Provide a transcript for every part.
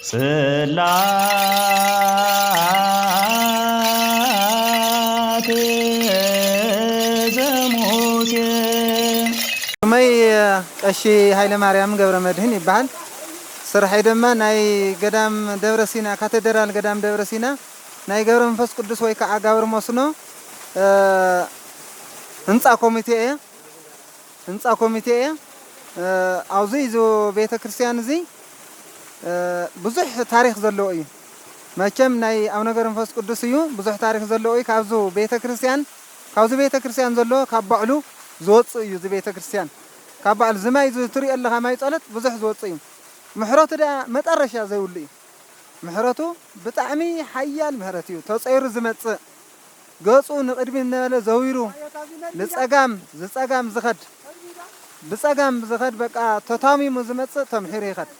ጽላት ዘሙሴ መይ ቀሺ ኃይለ ማርያም ገብረ መድህን ይባል ስራይ ደማ ናይ ገዳም ደብረ ሲና ካቴድራል ገዳም ደብረ ሲና ናይ ገብረ መንፈስ ቅዱስ ወይ ከዓ ጋብር መስኖ ህንጻ ኮሚቴ አውዚ ዞ ቤተ ክርስቲያን እዚ ብዙሕ ታሪክ ዘለዎ እዩ መቸም ናይ አቡነ ገብረ መንፈስ ቅዱስ እዩ ብዙሕ ታሪክ ዘለዎ እዩ ካብዙ ቤተ ክርስቲያን ዘሎ ካብ ባዕሉ ዝወጽእ እዩ ዚ ቤተ ክርስቲያን ካብ ባዕሉ ዝማይ ዝትሪ ኣለኻ ማይ ጸሎት ብዙሕ ዝወጽእ እዩ ምሕረቱ ዳ መጠረሻ ዘይውሉ እዩ ምሕረቱ ብጣዕሚ ሓያል ምሕረት እዩ ተጸይሩ ዝመጽእ ገጹ ንቅድሚ ነለ ዘዊሩ ዝጸጋም ዝኸድ በቃ ተታሚሙ ዝመጽእ ተምሒሩ ይኸድ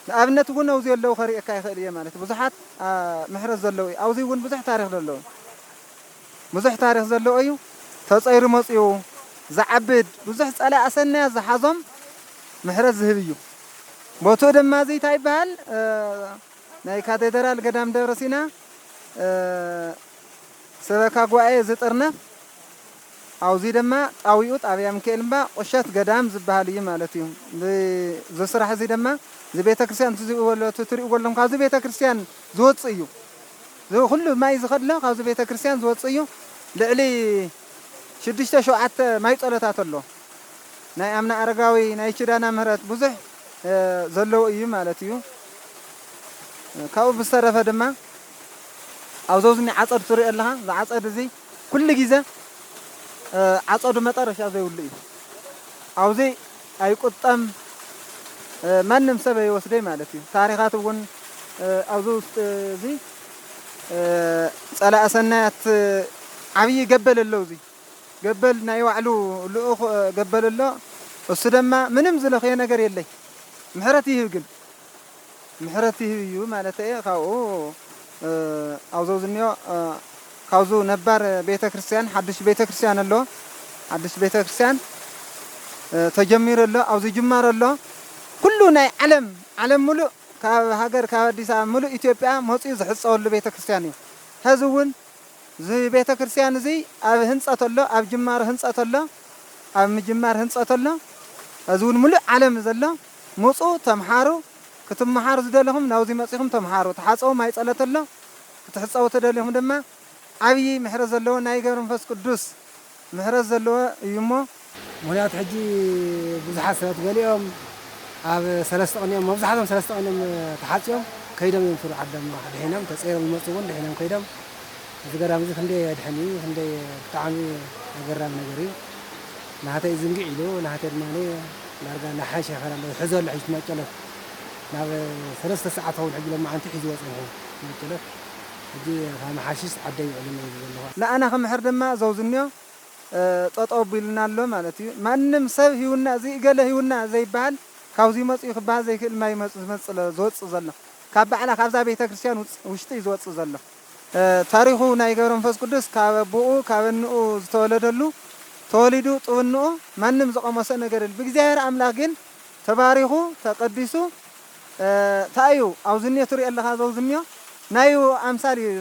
ንኣብነት እውን አውዚ ያለው ኸሪእካ ይኽእል እየ ማለት ብዙሓት ምሕረት ዘለዎ እዩ አውዚ እውን ብዙሕ ታሪክ ዘለዎ እዩ ተጸይሩ መጽኡ ዝዓብድ ብዙሕ ጸላእ ኣሰናያ ዝሓዞም ምሕረት ዝህብ እዩ ቦቶ ድማ ዘይታ ይባሃል ናይ ካቴድራል ገዳም ደብረ ሲና ሰበካ ጉባኤ ዝጥርነፍ አውዚ ድማ ጣዊኡ ጣብያ ሚካኤል እምባ ቆሸት ገዳም ዝባሃል እዩ ማለት እዩ ዝስራሕ እዚ ድማ ዝቤተ ክርስቲያን ትሪኡ ጎሎም ካብዚ ቤተ ክርስቲያን ዝወጽእ እዩ ኩሉ ማይ ዝኸድሎ ካብዚ ቤተ ክርስቲያን ዝወጽእ እዩ ልዕሊ 6-7 ማይ ጸሎታት ኣሎ ናይ አምና አረጋዊ ናይ ኪዳነ ምህረት ብዙሕ ዘለው እዩ ማለት እዩ ካብኡ ብዝተረፈ ድማ አውዞዝኒ ዓጸድ ትሪኡ ኣለኻ ዝዓጸድ እዚ ኩሉ ግዜ ዓጸዱ መጠረሻ ዘይውሉ እዩ አውዚ አይቁጠም ማንም ሰብ ይወስደይ ማለት እዩ ታሪኻት እውን አውዚ ውስጥ እዚ ጸላእ ሰናያት ዓብይ ገበል ኣለው እዚ ገበል ናይ ዋዕሉ ልኡኽ ገበል ኣሎ እሱ ድማ ምንም ዝለኸየ ነገር የለይ ምሕረት ይህብ እዩ ማለት እዩ ካብኡ አውዞ ዝኒዮ ካብዙ ነባር ቤተ ክርስቲያን ሓድሽ ቤተ ክርስቲያን ኣሎ ሓድሽ ቤተ ክርስቲያን ተጀሚሩ ኣሎ አውዚ ጅማር ኣሎ ኩሉ ናይ ዓለም ሙሉእ ካብ ሃገር ካብ አዲስ አበባ ሙሉእ ኢትዮጵያ መጽኡ ዝሕጸወሉ ቤተ ክርስቲያን እዩ ሕዚ እውን ዚ ቤተ ክርስቲያን እዚ ኣብ ህንጸት ኣሎ ኣብ ጅማር ህንጸት ኣሎ ኣብ ምጅማር ህንጸት ኣሎ እዚ እውን ሙሉእ ዓለም ዘሎ መጽኡ ተምሓሩ ክትመሓሩ ዝደለኹም ናውዚ መጽኹም ተምሓሩ ተሓጸው ማይ ጸሎት ኣሎ ክትሕጸው ተደልኹም ድማ ዓብይ ምሕረት ዘለዎ ናይ ገብረ መንፈስ ቅዱስ ምሕረት ዘለዎ እዩሞ ምክንያቱ ሕጂ ብዙሓት ሰባት ገሊኦም ኣብ 3 ቀኒኦም መብዛሕትኦም 3 ቀኒኦም ተሓጽዮም ከይዶም እዮም ፍሩዕ ዓዶም ድሒኖም ተጸይሮም ይመጹ እውን ድሒኖም ከይዶም እዚ ገዳም እዚ ክንደይ ኣድሕኒ ክንደይ ብጣዕሚ ኣገራሚ ነገር እዩ ናተይ ዝንጊዕ ኢሉ ናተይ ድማኒ ዳርጋ ናሓሽ ይኸራ ሕዞ ኣሎ ሕጂ ትመጨለት ናብ 3 ሰዓት ኸውን ሕጂ ለማዓንቲ ሒዙ ወፅንሑ ትመጨለት ሕጂ ካብ መሓሽሽ ዓደይ ይዕልም ዘለኹ ንኣና ከምሕር ድማ ዘውዝንዮ ጠጠው ቢልና ኣሎ ማለት እዩ ማንም ሰብ ሂውና እዚ ገለ ሂውና ዘይበሃል ካብዚ መጽኡ ክበሃል ዘይክእል ማይ ዝመጽእ ዝወጽእ ዘሎ ካብ በዓላ ካብዛ ቤተ ክርስቲያን ውሽጢ እዩ ዝወጽእ ዘሎ ታሪኹ ናይ ገብረ መንፈስ ቅዱስ ካብ ኣቦኡ ካብ እንኡ ዝተወለደሉ ተወሊዱ ጥብንኡ ማንም ዝቆመሰ ነገር የለ ብእግዚአብሔር ኣምላክ ግን ተባሪኹ ተቀዲሱ ታዩ አውዝንዮ ትሪኡ ኣለኻ ዘውዝንዮ ናዩ ኣምሳል እዩ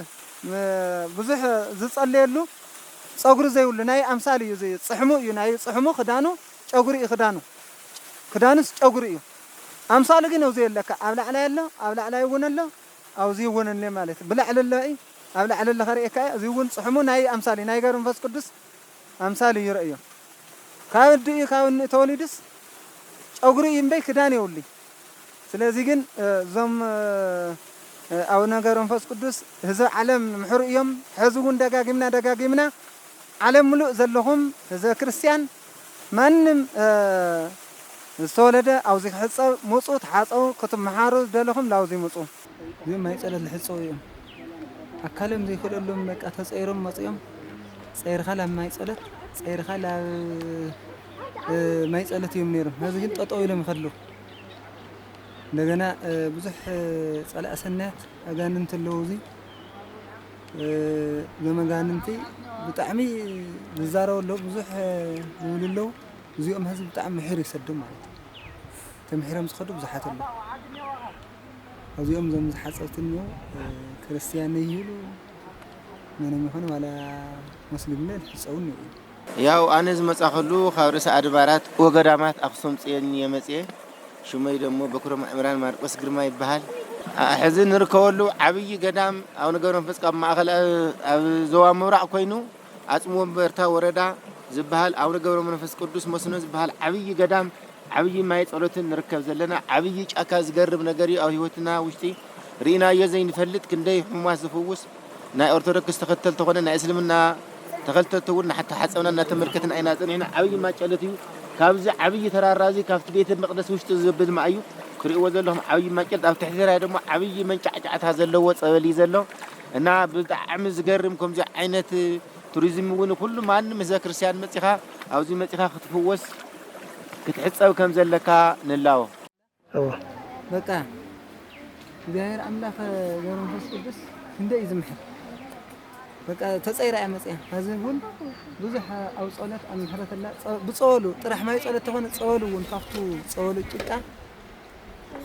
ብዙሕ ዝጸልየሉ ጸጉሪ ዘይብሉ ናይ ኣምሳል እዩ ጽሕሙ እዩ ናይ ጽሕሙ ክዳኑ ጨጉሪ እዩ ክዳኑስ ጨጉሪ እዩ ኣምሳሉ ግን አውዚ የለካ ኣብ ላዕላይ ኣሎ ኣብ ላዕላይ እውን ኣሎ አውዚ እውን እንለ ማለት ብላዕል ኣሎ ኣብ ላዕል ኣሎ ኸሪእካ እዚ እውን ጽሕሙ ናይ ኣምሳል ናይ ገብረ መንፈስ ቅዱስ ኣምሳል ይረአዮ ካብ ድኡ ካብ ተወሊድስ ጨጉሪ እምበይ ክዳን የውሉ ስለዚ ግን ዞም አቡነ ገብረ መንፈስ ቅዱስ ህዝብ ዓለም ምሕሩ እዮም ሕዚ እውን ደጋጊምና ዓለም ሙሉእ ዘለኹም ህዝበ ክርስቲያን ማንም ዝተወለደ አውዚ ክሕጸብ መጹ ተሓጸው ክትመሓሩ ዝደለኹም ላውዚ መጹ እዚ ማይ ጸሎት ዝሕጸው እዮም ኣካሎም ዘይክእለሎም በቃ ተጸይሮም መጽኦም ጸይርኻ ላብ ማይ ጸሎት ጸይርኻ ላብ ማይ ጸሎት እዮም ነይሮም ሕዚ ግን ጠጠው ኢሎም ይኸድሉ እንደገና ብዙሕ ጸላእ ሰናያት ኣጋንንቲ ኣለዉ እዚ ዘመጋንንቲ ብጣዕሚ ዝዛረቡ ኣለዉ ብዙሕ ዝብሉ ኣለዉ እዚኦም ህዝቢ ብጣዕሚ ምሕር ይሰድም ማለት እዩ ተምሒሮም ዝኸዱ ብዙሓት ኣለዉ أوزيهم زم حسبتني كريستيان يهلو من يخون ولا مسلمين يسأوني ያው ኣነ ዝመጻኸሉ ካብ ርእሰ ኣድባራት ወገዳማት ኣክሱም ጽዮን የመጽየ ሽመይ ደሞ በኩረ ማእምራን ማርቆስ ግርማ ይባሃል ሕዚ ንርከበሉ ዓብይ ገዳም ኣቡነ ገብረ መንፈስ ካብ ማእኸል ኣብ ዞባ ምብራቅ ኮይኑ ኣጽሞ ወንበርታ ወረዳ ዝባሃል ኣቡነ ገብረ መንፈስ ቅዱስ መስኖ ዝባሃል ዓብይ ገዳም ዓብይ ማይ ጸሎትን ንርከብ ዘለና ዓብይ ጫካ ዝገርብ ነገር እዩ ኣብ ህይወትና ውሽጢ ሪናዮ ዘይንፈልጥ ክንደይ ሕማስ ዝፍውስ ናይ ኦርቶዶክስ ተኸተልቲ ኾነ ናይ እስልምና ተኸተልተውን حتى حصلنا نتملكتنا أين أصلنا عبي ما قالتي كابز عبي ترى رازي كافت بيت المقدس وش تزبد معيو كريو زلهم عبي ما قلت أو تحذير هذا ما عبي من جعت هذا اللوت أولي زلهم أنا بدعم زجرمكم زي عينة توريزم ونكل ما أن مذاكر سيان متخا أو زي متخا خطفوس كتحس أو كم زلكا نلاو بقى غير أملاك غير مفسد بس هندا يزمح بقى تصير يا مسيح هذا يقول بزح أو صلات أم حرة الله بتصولوا طرح ما يصلت تكون تصولوا ونفختوا تصولوا كذا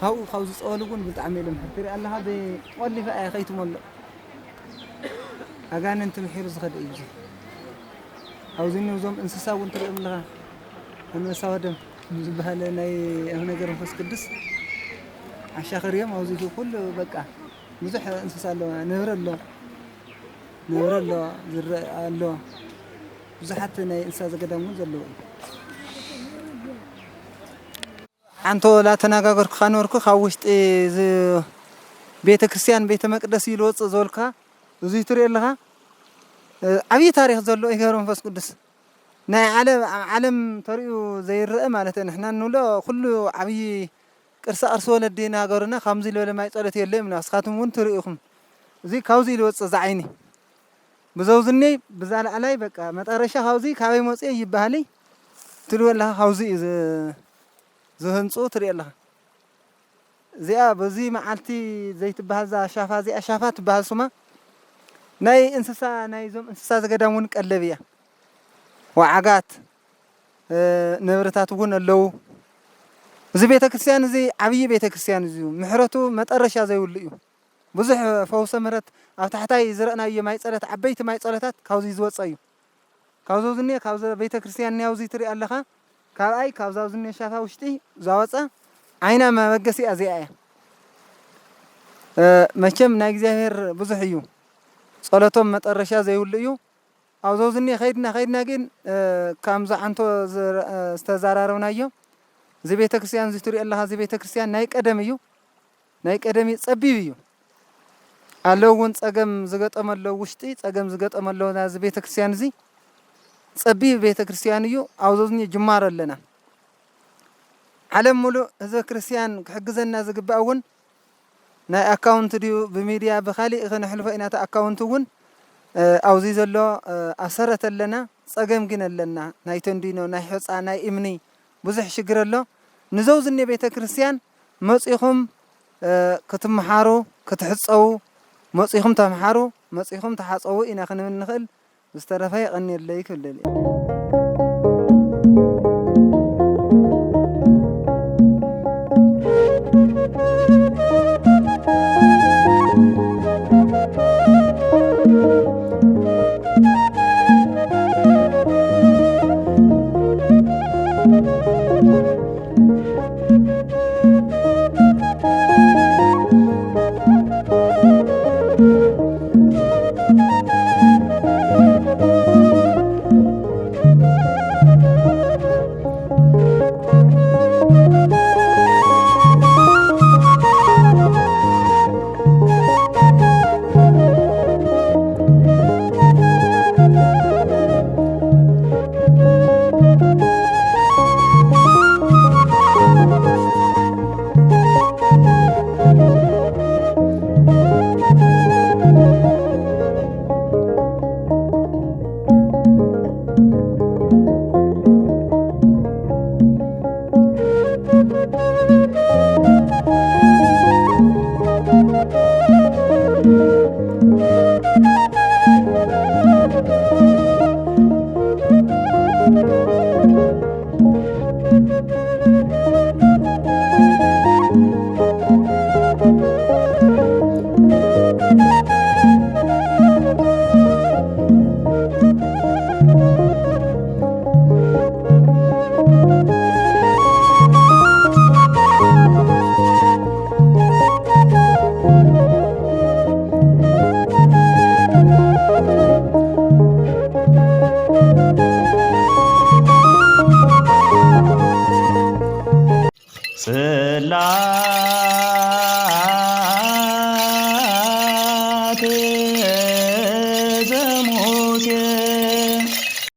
خاو تصولوا ونبتعملهم حتى الله هذا واللي في خيتم الله أجان أنت محيرز خد إيجي أو زين وزم إنسان وانتري أملها أنا سودم بهالنا هنا جرم فس كدس عشاء يوم أو زي كله بقى بزح إنسان له نهر الله نور الله زر الله بزحت ناي إنسان قدامه زلوا أنتو لا تناقر خانورك خوشت ز بيت كريستيان بيت مقدس يلوص زولكا زي تري لها عبي تاريخ زلوا يغيرون فاس قدس ناي عالم طريقو زي الرئة مالتنا نحنا نقول كله عبي قرص أرسول الدين هاجرنا خمسة ولا ما يصير تيلي من أسخاتهم وين طريقهم زي كاوزي يلوص زعيني بزوجني بزعل علي بقى ما تقرشة هاوزي كابي موسى يبهالي تلو لها هاوزي زهن صوت ري لها زي بزي معلتي زي تبهذا شافا زي أشافات بهالسما ناي إنسان ناي زم إنسان قدامون كاللبية وعقات نبرتات اللو زي بيت كريستيان زي عبي بيت كريستيان زي محرته ما تقرشة زي وليو بزح فوس مرت أو تحتاي زرقنا يماي صلت عبيت ماي صلتات كاوزي زوت صيو كاوزو زني كاوزو بيت كريستيان نياوزي تري الله كاي كاوزو زني شافا وشتي زاوصا عينا ما بقسي أزياء ماشم ناجزهر بزحيو صلتهم متقرشة زي وليو أو زوزني خيدنا جين كامز عنتو استزاررونا يو زي بيت كريستيان زي تري الله زي بيت كريستيان نايك أدمي صبيبيو ألوون تأجم زجت أملو وشتي تأجم زجت أملو ناز بيت كريستيان زي صبي بيت كريستيانيو عاوزني جمار لنا علم ملو إذا كريستيان حجزنا زج بأون نا أكاونت ديو بميديا بخالي إغنى حلفة إنها أكاونتون أو زي زلوا أسرت لنا تأجم جنا لنا نايتون دينو نايحس ناي إمني بزح شجر الله نزوزني بيت كريستيان مصيهم كتمحارو كتحصوا مصيهم تمحارو مصيهم تحصوا إن خلنا نخل استرفاي غني اللي كل اللي ስላሴ